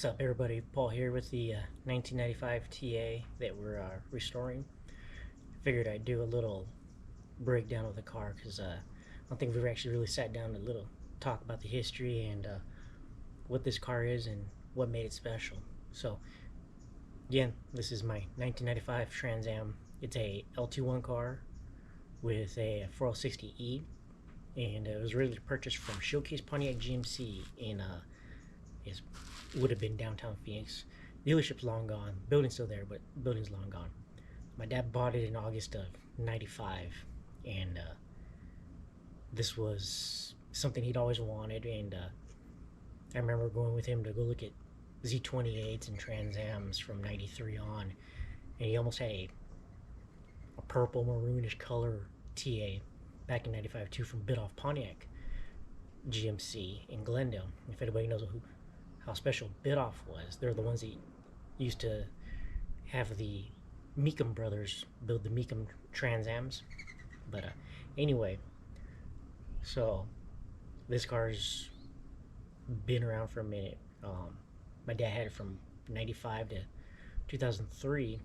What's up, everybody? Paul here with the 1995 TA that we're restoring. Figured I'd do a little breakdown of the car because I don't think we've actually really sat down to little talk about the history and what this car is and what made it special. So, again, this is my 1995 Trans Am. It's a L21 car with a 4060E, and it was really purchased from Showcase Pontiac GMC in is would have been downtown Phoenix. Dealership's long gone. Building's still there, but building's long gone. My dad bought it in August of '95, and this was something he'd always wanted. And I remember going with him to go look at Z28s and Trans Ams from '93 on, and he almost had a purple maroonish color TA back in '95 too from Bit Off Pontiac GMC in Glendale. If anybody knows how special Bit Off was, they're the ones that used to have the Meekum brothers build the Meekum Trans Ams. But anyway, so this car's been around for a minute. My dad had it from '95 to 2003,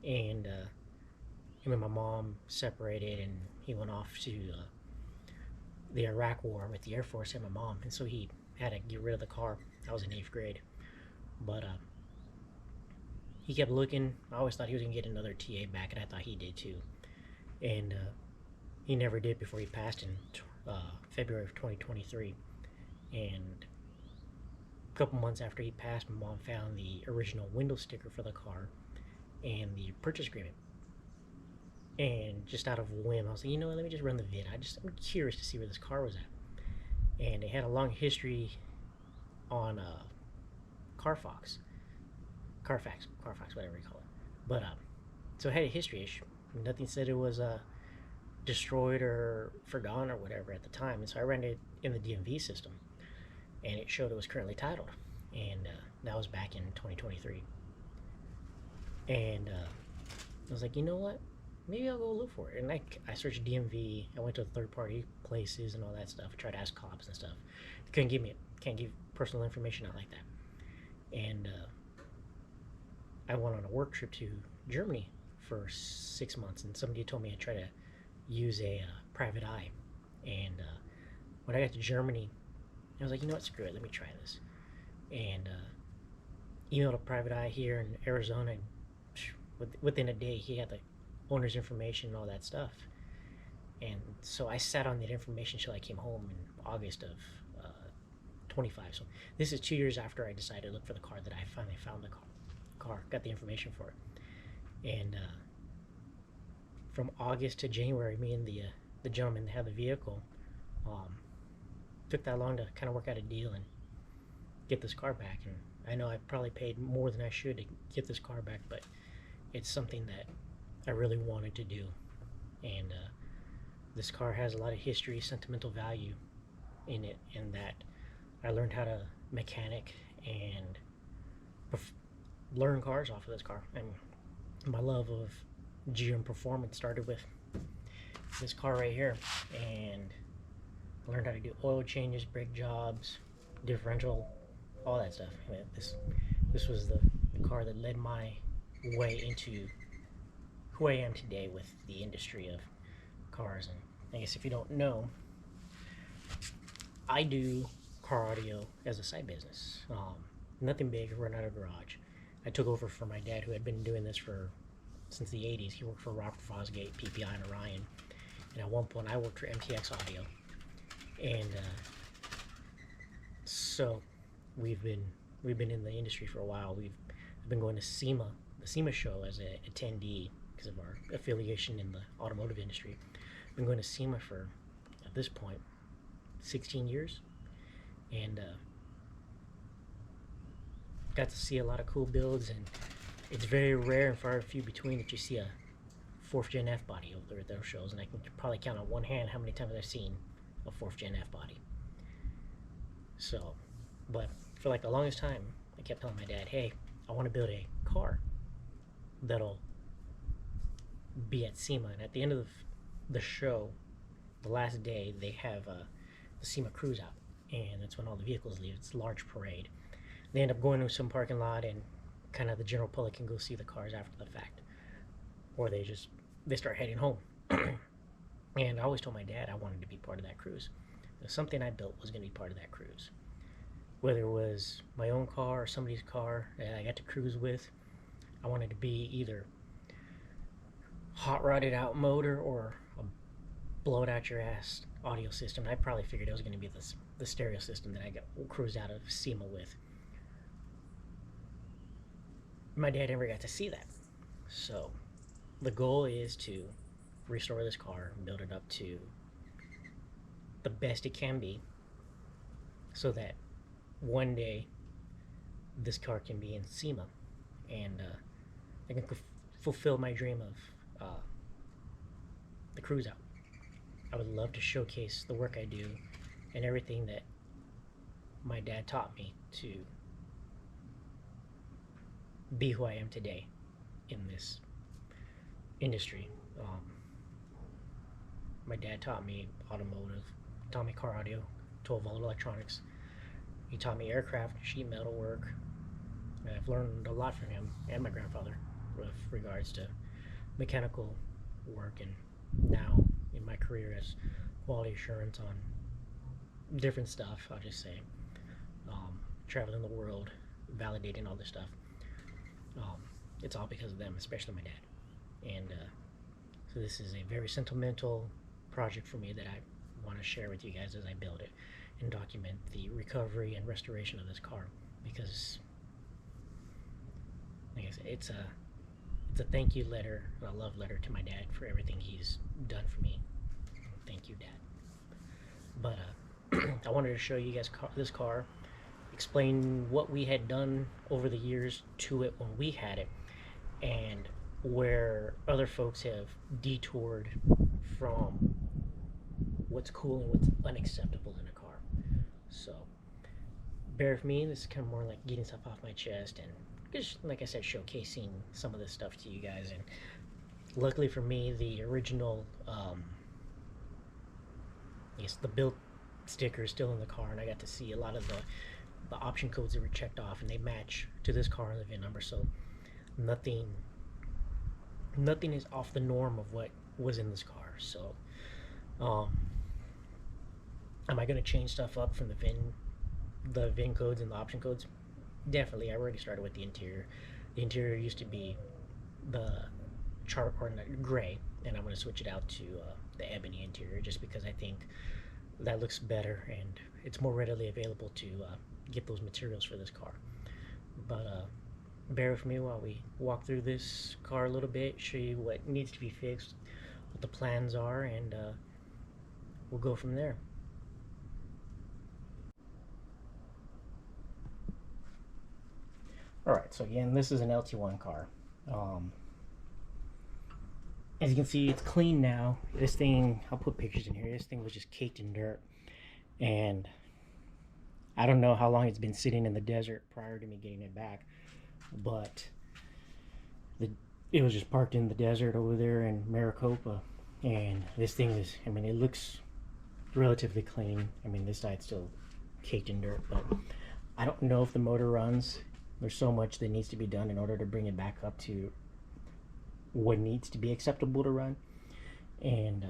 and him and my mom separated, and he went off to the Iraq War with the Air Force and my mom, and so he had to get rid of the car. I was in 8th grade, but he kept looking. I always thought he was gonna get another TA back, and I thought he did too, and he never did before he passed in February of 2023. And a couple months after he passed, my mom found the original window sticker for the car and the purchase agreement. And just out of whim, I was like, you know what, let me just run the vid. I'm curious to see where this car was at. And it had a long history on Carfax, whatever you call it. But so it had a history issue. Nothing said it was destroyed or forgotten or whatever at the time. And so I ran it in the DMV system, and it showed it was currently titled. And that was back in 2023. And I was like, you know what? Maybe I'll go look for it. And I searched DMV. I went to third-party places and all that stuff. I tried to ask cops and stuff. They couldn't give me it. Can't give personal information out like that. And I went on a work trip to Germany for 6 months, and somebody told me I'd try to use a private eye. And when I got to Germany, I was like, you know what, screw it, let me try this. And emailed a private eye here in Arizona, and within a day he had the owner's information and all that stuff. And so I sat on that information until I came home in August of 25. So this is 2 years after I decided to look for the car that I finally found the car, got the information for it. And from August to January, me and the gentleman that had the vehicle took that long to kind of work out a deal and get this car back. And I know I probably paid more than I should to get this car back, but it's something that I really wanted to do. And this car has a lot of history, sentimental value in it, in that I learned how to mechanic and learn cars off of this car. And my love of GM performance started with this car right here, and I learned how to do oil changes, brake jobs, differential, all that stuff. I mean, this was the car that led my way into who I am today with the industry of cars. And I guess if you don't know, I do car audio as a side business. Nothing big, run out of garage. I took over for my dad, who had been doing this since the 80s. He worked for Robert Fosgate, PPI, and Orion. And at one point I worked for MTX Audio. And so we've been in the industry for a while. I've been going to SEMA, the SEMA show, as an attendee because of our affiliation in the automotive industry. I've been going to SEMA for, at this point, 16 years. And got to see a lot of cool builds, and it's very rare and far and few between that you see a 4th Gen F body over there at those shows. And I can probably count on one hand how many times I've seen a 4th Gen F body. So, but for like the longest time, I kept telling my dad, hey, I want to build a car that'll be at SEMA. And at the end of the show, the last day, they have the SEMA cruise out, and that's when all the vehicles leave. It's a large parade. They end up going to some parking lot, and kind of the general public can go see the cars after the fact, or they start heading home. And I always told my dad I wanted to be part of that cruise. Something I built was going to be part of that cruise, whether it was my own car or somebody's car that I got to cruise with. I wanted to be either hot rodded out motor or a blow it out your ass audio system. I probably figured it was going to be the stereo system that I got cruised out of SEMA with. My dad never got to see that. So the goal is to restore this car and build it up to the best it can be, so that one day this car can be in SEMA, and I can fulfill my dream of the cruise out. I would love to showcase the work I do and everything that my dad taught me to be who I am today in this industry. My dad taught me automotive, taught me car audio, 12-volt electronics. He taught me aircraft, sheet metal work. And I've learned a lot from him and my grandfather with regards to mechanical work, and now in my career as quality assurance on different stuff, I'll just say. Traveling the world, validating all this stuff. It's all because of them, especially my dad. And so this is a very sentimental project for me that I want to share with you guys as I build it and document the recovery and restoration of this car, because like I said, it's a thank you letter, a love letter to my dad for everything he's done for me. Thank you, Dad. But I wanted to show you guys this car, explain what we had done over the years to it when we had it, and where other folks have detoured from what's cool and what's unacceptable in a car. So bear with me. This is kind of more like getting stuff off my chest and just, like I said, showcasing some of this stuff to you guys. And luckily for me, the original the build sticker is still in the car, and I got to see a lot of the option codes that were checked off, and they match to this car and the VIN number. So nothing is off the norm of what was in this car. So am I going to change stuff up from the VIN codes and the option codes? Definitely. I already started with the interior. The interior used to be the gray, and I'm going to switch it out to the ebony interior, just because I think that looks better and it's more readily available to get those materials for this car. But bear with me while we walk through this car a little bit, show you what needs to be fixed, what the plans are, and we'll go from there. Alright, so again, this is an LT1 car. As you can see, it's clean now. This thing, I'll put pictures in here, this thing was just caked in dirt. And I don't know how long it's been sitting in the desert prior to me getting it back, but it was just parked in the desert over there in Maricopa. And this thing is, I mean, it looks relatively clean. I mean, this side's still caked in dirt, but I don't know if the motor runs. There's so much that needs to be done in order to bring it back up to what needs to be acceptable to run, and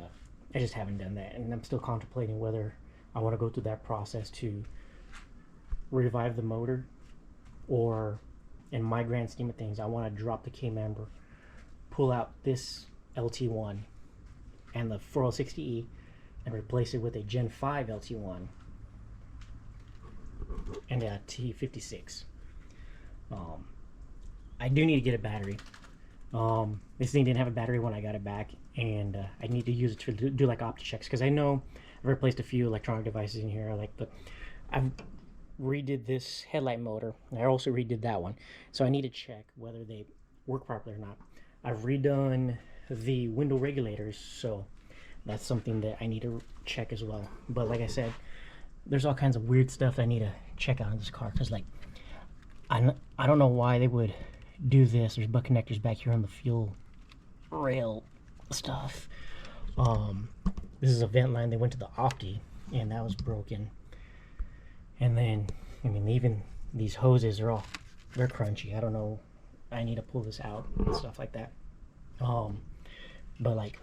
I just haven't done that, and I'm still contemplating whether I want to go through that process to revive the motor, or in my grand scheme of things, I want to drop the K-member, pull out this LT1 and the 4060E and replace it with a Gen 5 LT1 and a T56. I do need to get a battery. This thing didn't have a battery when I got it back, and I need to use it to do like opti checks, because I know I've replaced a few electronic devices in here. I've redid this headlight motor, and I also redid that one, so I need to check whether they work properly or not. I've redone the window regulators, so that's something that I need to check as well. But like I said, there's all kinds of weird stuff I need to check out in this car, because like I don't know why they would do this. There's butt connectors back here on the fuel rail stuff. This is a vent line. They went to the opti, and that was broken. And then, I mean, even these hoses are they're crunchy. I don't know. I need to pull this out and stuff like that. But like,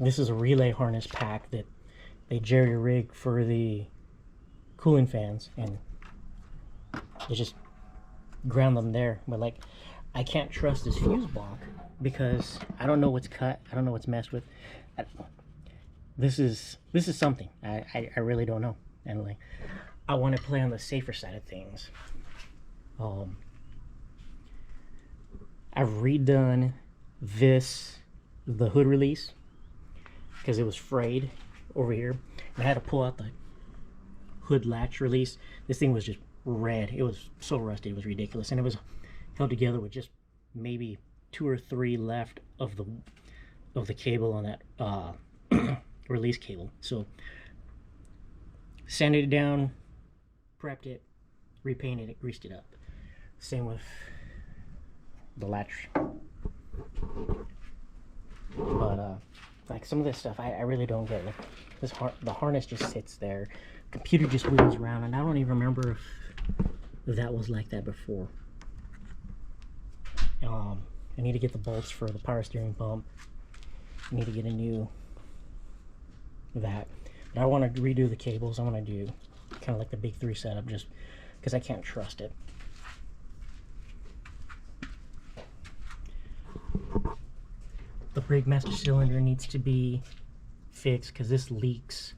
this is a relay harness pack that they jerry rig for the cooling fans, and they just ground them there. But like, I can't trust this fuse block because I don't know what's cut. I don't know what's messed with. This is something. I really don't know. And like, I want to play on the safer side of things. I've redone the hood release because it was frayed over here, and I had to pull out the hood latch release. This thing was just red. It was so rusty, it was ridiculous, and it was held together with just maybe 2 or 3 left of the cable on that release cable. So sanded it down, prepped it, repainted it, greased it up. Same with the latch. But like, some of this stuff I really don't get. Like, the harness just sits there, computer just wheels around, and I don't even remember if that was like that before. I need to get the bolts for the power steering pump. I need to get a new that. But I want to redo the cables. I want to do kind of like the big 3 setup, just because I can't trust it. The brake master cylinder needs to be fixed because this leaks.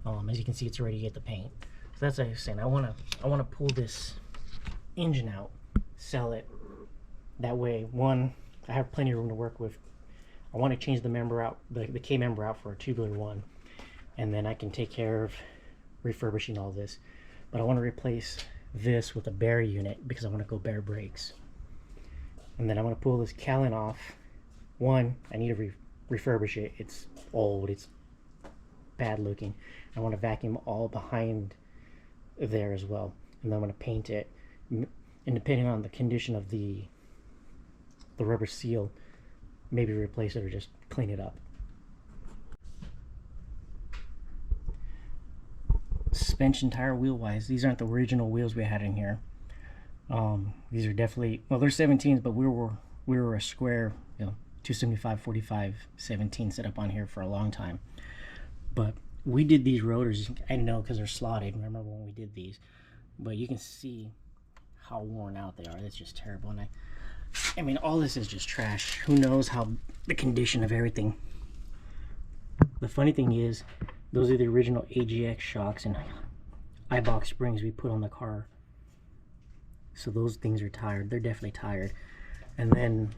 As you can see, it's already hit the paint. So that's what I was saying. I want to pull this engine out, sell it. That way, one, I have plenty of room to work with. I want to change the member out, the K member out for a tubular one, and then I can take care of refurbishing all this. But I want to replace this with a bare unit because I want to go bare brakes. And then I want to pull this cowling off. One, I need to refurbish it. It's old, it's bad looking. I want to vacuum all behind there as well, and then I'm going to paint it. And depending on the condition of the rubber seal, maybe replace it or just clean it up. Suspension, tire, wheel wise, these aren't the original wheels we had in here. These are definitely, well, they're 17s, but we were a square, 275 45 17 set up on here for a long time. But we did these rotors, I know because they're slotted. I remember when we did these, but you can see how worn out they are. It's just terrible. And I mean, all this is just trash. Who knows how the condition of everything. The funny thing is, those are the original AGX shocks and eye-box springs we put on the car. So those things are tired. They're definitely tired. And then,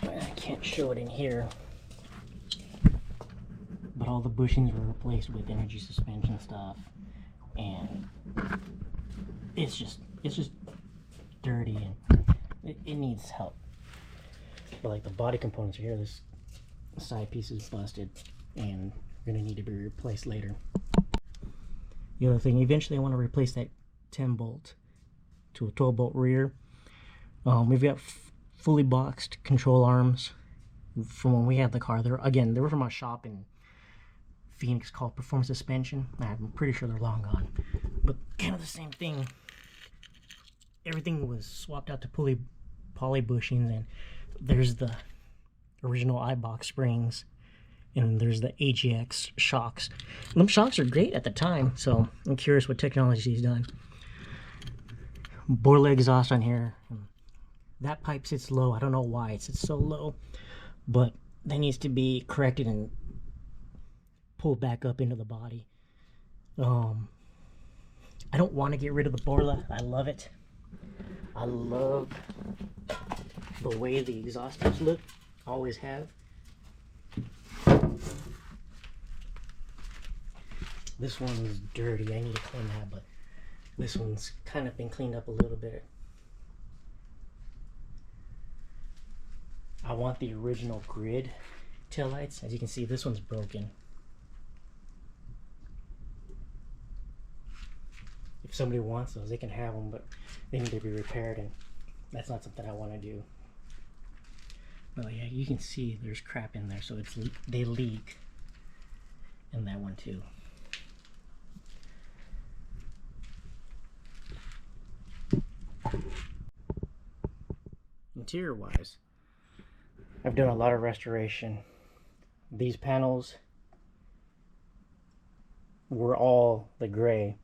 I can't show it in here, but all the bushings were replaced with energy suspension stuff, and it's just dirty, and it needs help. But like, the body components are here. This side piece is busted and gonna need to be replaced later. The other thing, eventually I want to replace that 10 bolt to a 12 bolt rear. We've got fully boxed control arms from when we had the car. They were from our shop in Phoenix called Performance Suspension. I'm pretty sure they're long gone, but kind of the same thing. Everything was swapped out to poly bushings, and there's the original eye-box springs, and there's the AGX shocks. And them shocks are great at the time, so I'm curious what technology he's done. Boiler exhaust on here. That pipe sits low. I don't know why it sits so low, but that needs to be corrected and pulled back up into the body. I don't want to get rid of the Borla. I love it. I love the way the exhausters look. Always have. This one is dirty. I need to clean that, but this one's kind of been cleaned up a little bit. I want the original grid taillights. As you can see, this one's broken. If somebody wants those, they can have them, but they need to be repaired, and that's not something I want to do. But yeah, you can see there's crap in there, so they leak. And that one too. Interior wise, I've done a lot of restoration. These panels were all the gray,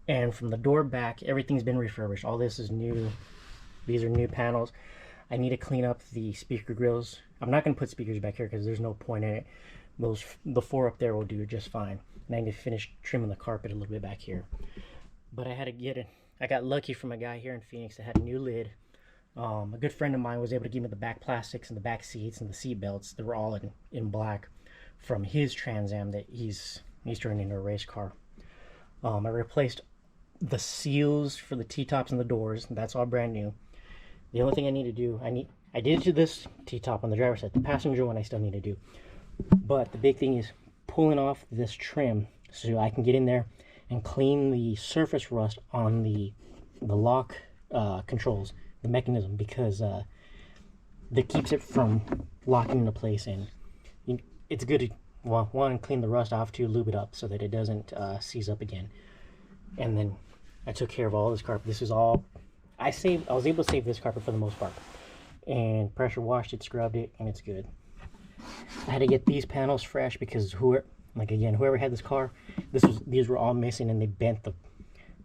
and from the door back everything's been refurbished. All this is new. These are new panels. I need to clean up the speaker grills. I'm not going to put speakers back here because there's no point in it. The 4 up there will do just fine. And I need to finish trimming the carpet a little bit back here. But I had to get it. I got lucky from a guy here in Phoenix that had a new lid. A good friend of mine was able to give me the back plastics and the back seats and the seat belts. They were all in black from his Trans Am that he's turning into a race car. I replaced the seals for the T-tops and the doors. That's all brand new. The only thing I need to do, I did it to this T-top on the driver's side. The passenger one I still need to do. But the big thing is pulling off this trim so I can get in there and clean the surface rust on the lock controls, the mechanism, because that keeps it from locking into place. And it's good to, well, one, clean the rust off, two, lube it up so that it doesn't seize up again. And then I took care of all this carpet. This is all I was able to save this carpet for the most part, and pressure washed it, scrubbed it, and it's good. I had to get these panels fresh because whoever had this car, these were all missing, and they bent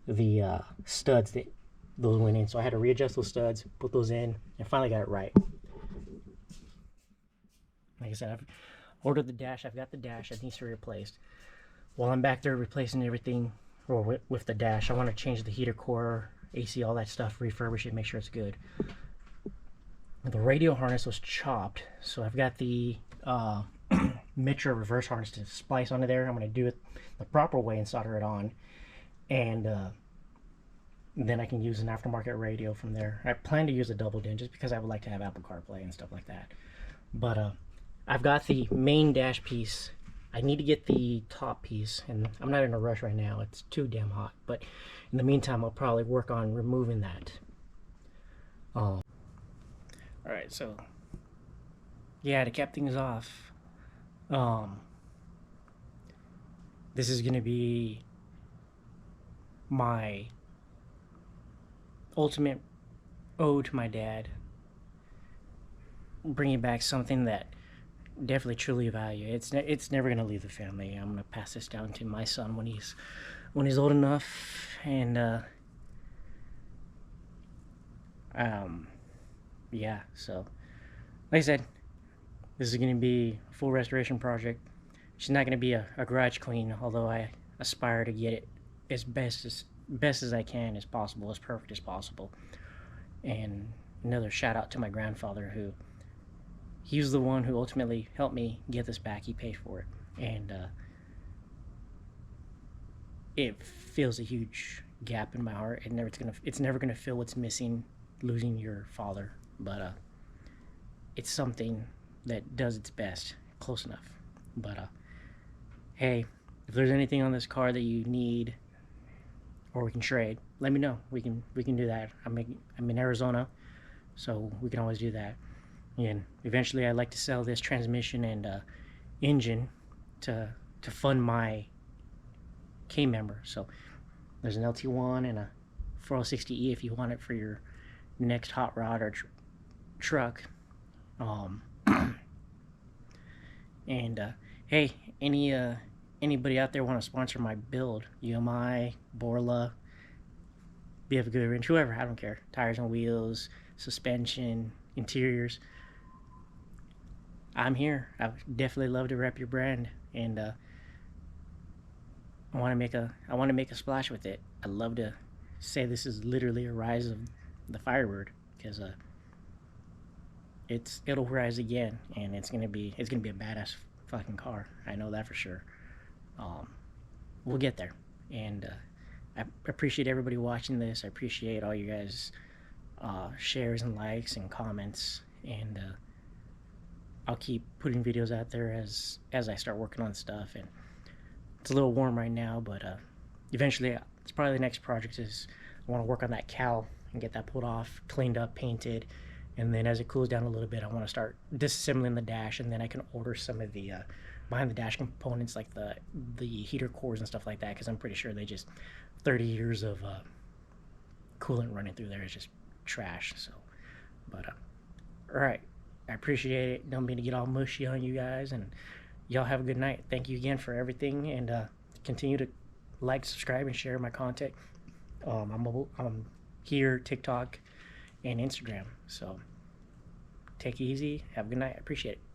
the studs that those went in. So I had to readjust those studs, put those in, and finally got it right. Like I said, I've ordered the dash. I've got the dash that needs to be replaced. While I'm back there replacing everything, or with the dash, I want to change the heater core, AC, all that stuff, refurbish it, make sure it's good. The radio harness was chopped, so I've got the Mitra reverse harness to splice onto there. I'm going to do it the proper way and solder it on, and then I can use an aftermarket radio from there. I plan to use a double DIN just because I would like to have Apple CarPlay and stuff like that. But I've got the main dash piece. I need to get the top piece, and I'm not in a rush right now. It's too damn hot. But in the meantime, I'll probably work on removing that. Alright, so yeah, to cap things off, this is going to be my ultimate ode to my dad, bringing back something that definitely truly value. It's never going to leave the family. I'm going to pass this down to my son when he's old enough, and yeah, so like I said, this is going to be a full restoration project. It's not going to be a garage clean, although I aspire to get it as best as I can, as possible, as perfect as possible. And another shout out to my grandfather, who he was the one who ultimately helped me get this back. He paid for it, and it fills a huge gap in my heart. It's never gonna fill what's missing, losing your father, but it's something that does its best, close enough. But hey, if there's anything on this car that you need, or we can trade, let me know. We can do that. I'm in Arizona, so we can always do that. And eventually I'd like to sell this transmission and engine to fund my K-member. So there's an LT1 and a 460E if you want it for your next hot rod or truck. And hey, anybody out there want to sponsor my build? UMI, Borla, BF Goodrich, whoever, I don't care. Tires and wheels, suspension, interiors. I'm here. I would definitely love to rep your brand, and I want to make a splash with it. I'd love to say this is literally a rise of the Firebird, because it'll rise again, and it's gonna be a badass fucking car. I know that for sure. We'll get there, and I appreciate everybody watching this. I appreciate all you guys shares and likes and comments, and I'll keep putting videos out there as I start working on stuff. And it's a little warm right now, but eventually it's probably the next project is I want to work on that cowl and get that pulled off, cleaned up, painted, and then as it cools down a little bit, I want to start disassembling the dash, and then I can order some of the behind the dash components, like the heater cores and stuff like that, because I'm pretty sure they just 30 years of coolant running through there is just trash. So, but all right, I appreciate it. Don't mean to get all mushy on you guys, and y'all have a good night. Thank you again for everything, and continue to like, subscribe, and share my content. I'm here, TikTok, and Instagram. So take it easy. Have a good night. I appreciate it.